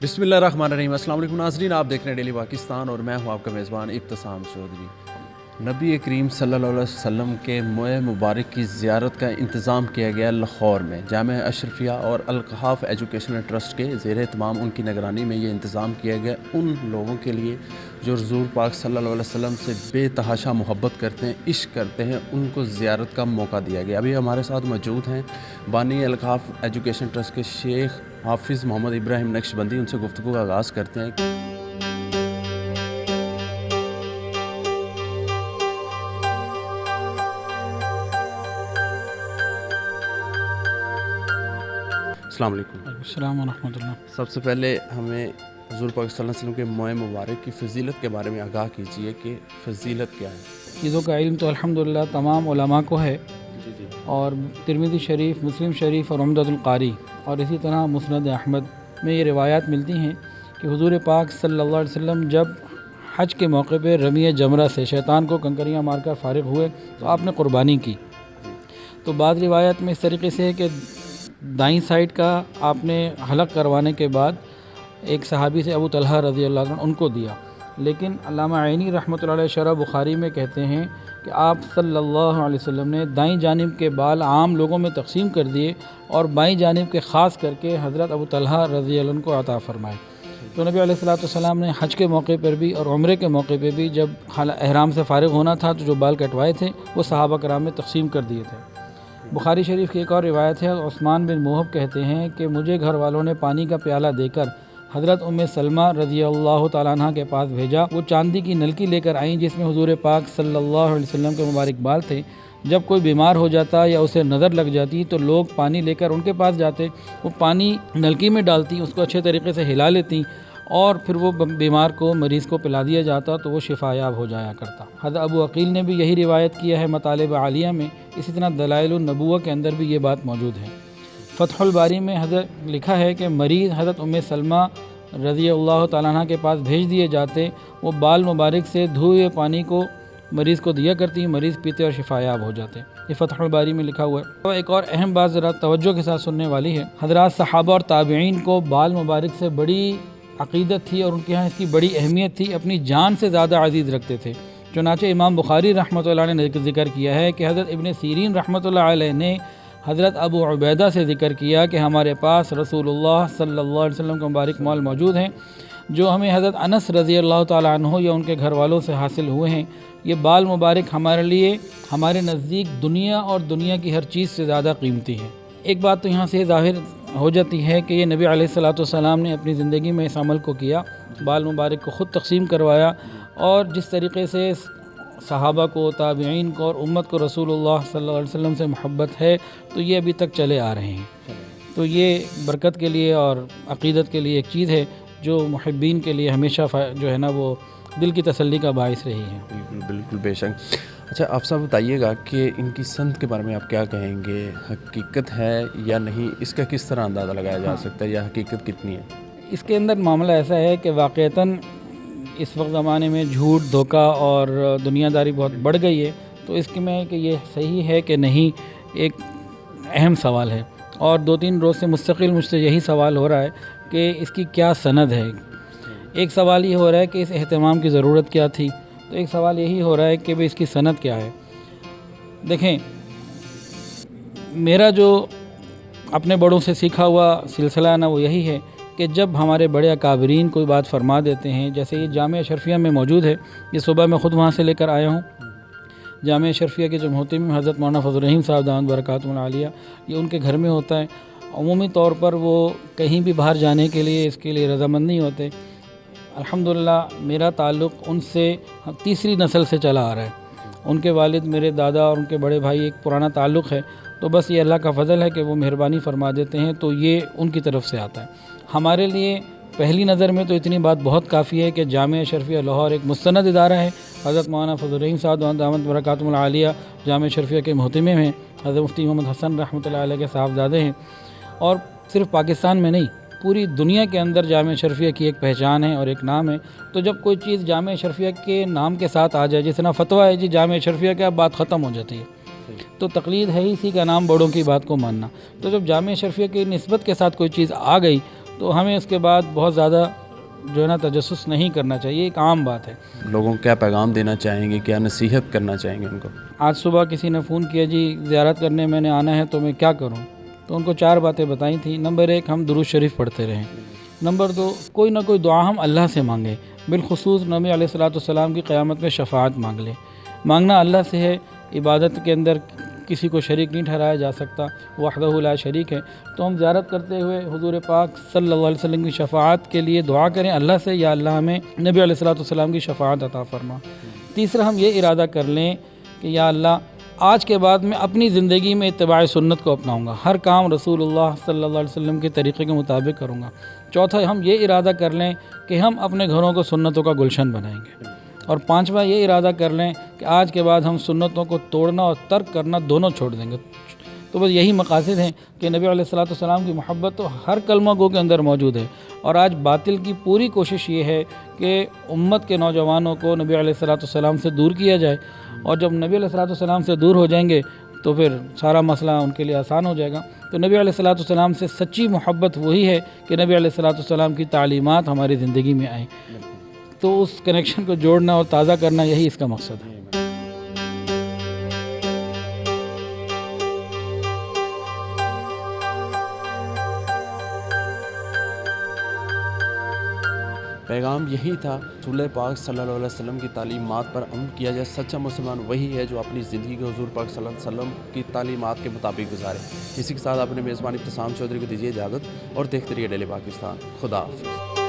बिस्मिल्लाहिर्रहमानिर्रहीम। अस्सलाम वालेकुम नाज़रीन, आप देख रहे हैं डेली पाकिस्तान और मैं हूं आपका मेज़बान इब्तिसाम चौधरी। नबी करीम सल्लल्लाहु अलैहि वसल्लम के मोए मुबारक की ज़ियारत का इंतज़ाम किया गया लाहौर में। जामिया अशरफिया और अल-कहाफ़ एजुकेशनल ट्रस्ट के ज़ेर एहतमाम उनकी निगरानी में ये इंतज़ाम किया गया उन लोगों के लिए जो हुज़ूर पाक सल्लल्लाहु अलैहि वसल्लम से बेतहाशा मोहब्बत करते हैं, इश्क करते हैं, उनको ज़ियारत का मौका दिया गया। अभी हमारे साथ मौजूद हैं बानी अल-कहाफ़ एजुकेशन ट्रस्ट के शेख हाफिज़ मोहम्मद इब्राहिम नक्शबंदी। उनसे गुफ्तगू का आगाज़ करते हैं। अस्सलाम वालेकुम। अस्सलाम वरहमतुल्लाह। सबसे पहले हमें हुज़ूर पाक सल्लल्लाहु अलैहि वसल्लम के मोए मुबारक की फ़ज़ीलत के बारे में आगाह कीजिए कि फ़ज़ीलत क्या है। चीज़ों का इल्म तो अल्हम्दुलिल्लाह तमाम उलमा को है जी। और तिरमिज़ी शरीफ, मुस्लिम शरीफ और उम्दतुल क़ारी और इसी तरह मुस्नद अहमद में ये रिवायात मिलती हैं कि हुज़ूर पाक सल्लल्लाहु अलैहि वसल्लम जब हज के मौके पर रमी जमरा से शैतान को कंकरियाँ मारकर फ़ारिग हुए तो आपने क़ुरबानी की। तो बाद रिवायत में इस तरीके से है कि दाईं साइड का आपने हलक करवाने के बाद एक सहाबी से अबू तलहा रज़ी अल्लाह अन्हु उनको दिया। लेकिन अल्लामा आइनी रहमतुल्लाह अलैह शरह बुखारी में कहते हैं कि आप सल्लल्लाहु अलैहि वसल्लम ने दाईं जानिब के बाल आम लोगों में तकसीम कर दिए और बाईं जानिब के ख़ास करके हज़रत अबू तलहा रज़ी अल्लाह अन्हु को अता फ़रमाए। तो नबी अलैहिस्सलाम ने हज के मौके पर भी और उम्रे के मौके पर भी जब एहराम से फ़ारिग होना था तो जो बाल कटवाए थे वो सहाबा कराम में तकसीम कर दिए थे। बुखारी शरीफ की एक और रिवायत है, उस्मान बिन मुहब कहते हैं कि मुझे घर वालों ने पानी का प्याला देकर हज़रत उम्मे सलमा रज़ी अल्लाह तआला अन्हा के पास भेजा। वो चांदी की नलकी लेकर आईं जिसमें हुज़ूर पाक सल्लल्लाहु अलैहि वसल्लम के मुबारक बाल थे। जब कोई बीमार हो जाता या उसे नज़र लग जाती तो लोग पानी लेकर उनके पास जाते, वो पानी नलकी में डालती, उसको अच्छे तरीके से हिला लेती और फिर वो बीमार को, मरीज़ को पिला दिया जाता तो वो शिफायाब हो जाया करता। हज़रत अबू अकील ने भी यही रिवायत किया है मतालिब आलिया में। इसी तरह दलाइलुन नबुव्वह के अंदर भी ये बात मौजूद है। फ़तहुल बारी में हज़रत लिखा है कि मरीज़ हज़रत उम्मे सलमा रज़ी अल्लाह तआला अन्हा के पास भेज दिए जाते, वो बाल मुबारक से धोए हुए पानी को मरीज़ को दिया करती, मरीज़ पीते और शिफायाब हो जाते। ये फ़तहुल बारी में लिखा हुआ है। तो एक और अहम बात ज़रा तवज्जो के साथ सुनने वाली है। हज़रात सहाबा और ताबईन को बाल मुबारक से बड़ी अक़ीदत थी और उनके यहाँ इसकी बड़ी अहमियत थी, अपनी जान से ज़्यादा अज़ीज़ रखते थे। चुनांचे इमाम बुखारी रहमतुल्लाह ने ज़िक्र किया है कि हज़रत इब्न सीरीन रहमतुल्लाह अलैह ने हज़रत अबू उबैदा से ज़िक्र किया कि हमारे पास रसूलुल्लाह सल्लल्लाहु अलैहि वसल्लम के मुबारक माल मौजूद हैं जो हमें हज़रत अनस रज़ी अल्लाह तआला अन्हु या उनके घर वालों से हासिल हुए हैं। ये बाल मुबारक हमारे लिए, हमारे नज़दीक दुनिया और दुनिया की हर चीज़ से ज़्यादा कीमती है। एक बात तो यहाँ से ज़ाहिर हो जाती है कि ये नबी अलैहिस्सलाम ने अपनी ज़िंदगी में इस अमल को किया, बाल मुबारक को ख़ुद तक़सीम करवाया और जिस तरीके से सहाबा को, ताबईन को और उम्मत को रसूलुल्लाह सल्लल्लाहु अलैहि वसल्लम से मोहब्बत है तो ये अभी तक चले आ रहे हैं। तो ये बरकत के लिए और अक़ीदत के लिए एक चीज़ है जो मुहिब्बीन के लिए हमेशा जो है ना वो दिल की तसल्ली का बाइस रही है। बिल्कुल बेशक। अच्छा, आप सब बताइएगा कि इनकी संत के बारे में आप क्या कहेंगे, हकीकत है या नहीं, इसका किस तरह अंदाज़ा लगाया जा सकता है या हकीकत कितनी है? इसके अंदर मामला ऐसा है कि वाक़ईतन इस वक्त ज़माने में झूठ, धोखा और दुनियादारी बहुत बढ़ गई है। तो इसके में कि ये सही है कि नहीं, एक अहम सवाल है और 2-3 रोज़ से मुस्तकिल मुझसे यही सवाल हो रहा है कि इसकी क्या सनद है। एक सवाल ये हो रहा है कि इस एहतमाम की ज़रूरत क्या थी, तो एक सवाल यही हो रहा है कि भाई इसकी सनद क्या है। देखें, मेरा जो अपने बड़ों से सीखा हुआ सिलसिला है ना वो यही है कि जब हमारे बड़े अकाबरीन कोई बात फरमा देते हैं, जैसे ये जामिया अशरफिया में मौजूद है, ये सुबह मैं ख़ुद वहाँ से लेकर आया हूँ। जामिया अशरफिया के जो मोहतमी में हज़रत मौलाना फज़लुर रहीम साहब दामत बरकातुहुल आलिया, ये उनके घर में होता है। अमूमी तौर पर वो कहीं भी बाहर जाने के लिए इसके लिए रज़ामंद नहीं होते। अल्हम्दुलिल्लाह मेरा ताल्लुक़ उनसे 3री नस्ल से चला आ रहा है। उनके वालिद, मेरे दादा और उनके बड़े भाई एक पुराना ताल्लुक़ है। तो बस ये अल्लाह का फ़ज़ल है कि वो मेहरबानी फ़रमा देते हैं, तो ये उनकी तरफ से आता है। हमारे लिए पहली नज़र में तो इतनी बात बहुत काफ़ी है कि जामिया अशरफिया लाहौर एक मुस्तनद इदारा है। हज़रत मौलाना फज़लुर रहीम साहब दामत बरकातुहुल आलिया जामिया अशरफिया के मोहतमी हैं। हज़रत मुफ्ती मोहम्मद हसन रहमतुल्लाह अलैह के साहबज़ादे हैं और सिर्फ़ पाकिस्तान में नहीं, पूरी दुनिया के अंदर जामिया अशरफिया की एक पहचान है और एक नाम है। तो जब कोई चीज़ जामिया अशरफिया के नाम के साथ आ जाए, जिस तरह फतवा है जी जामिया अशरफिया का, बात ख़त्म हो जाती है। तो तक़लीद है इसी का नाम, बड़ों की बात को मानना। तो जब जामिया अशरफिया की निस्बत के साथ कोई चीज़ आ गई تو ہمیں اس کے بعد بہت زیادہ جو ہے نا تجسس نہیں کرنا چاہیے، ایک عام بات ہے۔ لوگوں کو کیا پیغام دینا چاہیں گے، کیا نصیحت کرنا چاہیں گے ان کو؟ آج صبح کسی نے فون کیا جی زیارت کرنے میں نے آنا ہے تو میں کیا کروں، تو ان کو 4 باتیں بتائی تھیں۔ نمبر 1 ہم درود شریف پڑھتے رہیں۔ نمبر 2 کوئی نہ کوئی دعا ہم اللہ سے مانگیں، بالخصوص نبی علیہ السلام کی قیامت میں شفاعت مانگ لیں۔ مانگنا اللہ سے ہے، عبادت کے اندر کسی کو شریک نہیں ٹھہرایا جا سکتا، وحدہ لا شریک ہے۔ تو ہم زیارت کرتے ہوئے حضور پاک صلی اللہ علیہ وسلم کی شفاعت کے لیے دعا کریں اللہ سے، یا اللہ ہمیں نبی علیہ السلام کی شفاعت عطا فرما۔ تیسرا ہم یہ ارادہ کر لیں کہ یا اللہ آج کے بعد میں اپنی زندگی میں اتباع سنت کو اپناؤں گا، ہر کام رسول اللہ صلی اللہ علیہ وسلم کے طریقے کے مطابق کروں گا۔ چوتھا ہم یہ ارادہ کر لیں کہ ہم اپنے گھروں کو سنتوں کا گلشن بنائیں گے۔ اور پانچواں یہ ارادہ کر لیں کہ آج کے بعد ہم سنتوں کو توڑنا اور ترک کرنا دونوں چھوڑ دیں گے۔ تو بس یہی مقاصد ہیں کہ نبی علیہ السلام کی محبت تو ہر کلمہ گو کے اندر موجود ہے، اور آج باطل کی پوری کوشش یہ ہے کہ امت کے نوجوانوں کو نبی علیہ السلام سے دور کیا جائے، اور جب نبی علیہ السلام سے دور ہو جائیں گے تو پھر سارا مسئلہ ان کے لیے آسان ہو جائے گا۔ تو نبی علیہ السلام سے سچی محبت وہی ہے کہ نبی علیہ السلام کی تعلیمات ہماری زندگی میں آئیں، تو اس کنیکشن کو جوڑنا اور تازہ کرنا یہی اس کا مقصد ہے۔ پیغام یہی تھا، رسول پاک صلی اللہ علیہ وسلم کی تعلیمات پر عمل کیا جائے۔ سچا مسلمان وہی ہے جو اپنی زندگی کو حضور پاک صلی اللہ علیہ وسلم کی تعلیمات کے مطابق گزارے۔ اسی کے ساتھ اپنے میزبان ابتسام چودھری کو دیجیے اجازت، اور دیکھتے رہیے ڈیلی پاکستان۔ خدا حافظ۔